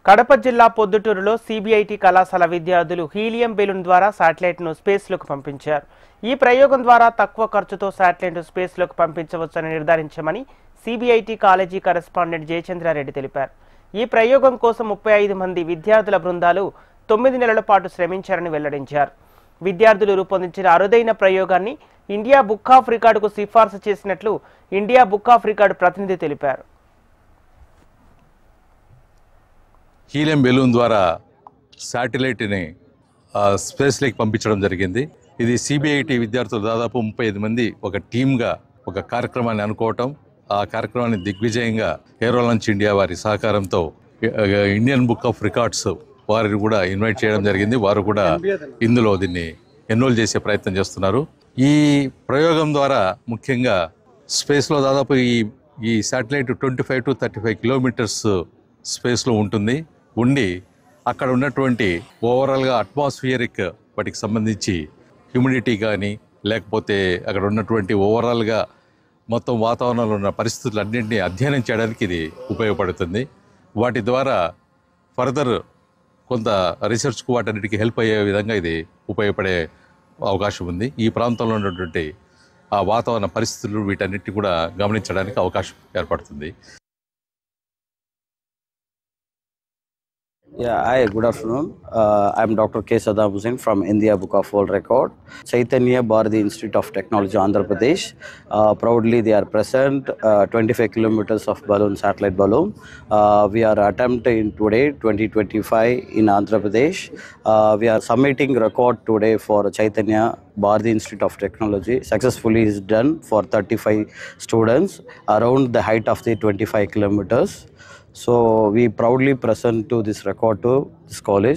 కడప జిల్లా పొద్దుటూరులో సిబిఐటి కళాశాల విద్యార్థులు హీలియం బెలూన్ ద్వారా శాటిలైట్ను స్పేస్లోకి పంపించారు. ఈ ప్రయోగం ద్వారా తక్కువ ఖర్చుతో శాటిలైట్ను స్పేస్లోకి పంపించవచ్చని నిర్ధారించామని సిబిఐటి కాలేజీ కరెస్పాండెంట్ జయచంద్రారెడ్డి తెలిపారు. ఈ ప్రయోగం కోసం 35 మంది విద్యార్థుల బృందాలు 9 నెలల పాటు శ్రమించారని వెల్లడించారు. విద్యార్థులు రూపొందించిన అరుదైన ప్రయోగాన్ని ఇండియా బుక్ ఆఫ్ రికార్డుకు సిఫార్సు చేసినట్లు ఇండియా బుక్ ఆఫ్ రికార్డు ప్రతినిధి తెలిపారు. హీలియం బెలూన్ ద్వారా శాటిలైట్ని స్పేస్లోకి పంపించడం జరిగింది. ఇది సిబిఐటి విద్యార్థులు దాదాపు 35 మంది ఒక టీమ్గా ఒక కార్యక్రమాన్ని అనుకోవటం, ఆ కార్యక్రమాన్ని దిగ్విజయంగా ఏరో లాంచ్ ఇండియా వారి సహకారంతో ఇండియన్ బుక్ ఆఫ్ రికార్డ్స్ వారిని కూడా ఇన్వైట్ చేయడం జరిగింది. వారు కూడా ఇందులో దీన్ని ఎన్రోల్ చేసే ప్రయత్నం చేస్తున్నారు. ఈ ప్రయోగం ద్వారా ముఖ్యంగా స్పేస్లో దాదాపు ఈ శాటిలైట్ 25 to 35 కిలోమీటర్స్ స్పేస్లో ఉండి అక్కడ ఉన్నటువంటి ఓవరాల్గా అట్మాస్ఫియరిక్ వాటికి సంబంధించి హ్యూమిడిటీ కానీ లేకపోతే అక్కడ ఉన్నటువంటి ఓవరాల్గా మొత్తం వాతావరణంలో ఉన్న పరిస్థితులన్నింటినీ అధ్యయనం చేయడానికి ఇది ఉపయోగపడుతుంది. వాటి ద్వారా ఫర్దర్ కొంత రీసెర్చ్కు వాటన్నిటికీ హెల్ప్ అయ్యే విధంగా ఇది ఉపయోగపడే అవకాశం ఉంది. ఈ ప్రాంతంలో ఉన్నటువంటి ఆ వాతావరణ పరిస్థితులు వీటన్నిటి కూడా గమనించడానికి అవకాశం ఏర్పడుతుంది. Yeah, hi, good afternoon. I'm Dr. K. Saddam Hussain from India Book of World Record. Chaitanya Bharati Institute of Technology, Andhra Pradesh. Proudly they are present 25 kilometers of balloon, satellite balloon. We are attempting today 2025 in Andhra Pradesh. We are submitting record today for Chaitanya Bharati Institute of Technology. Successfully is done for 35 students around the height of the 25 kilometers. So we proudly present to this record to this college.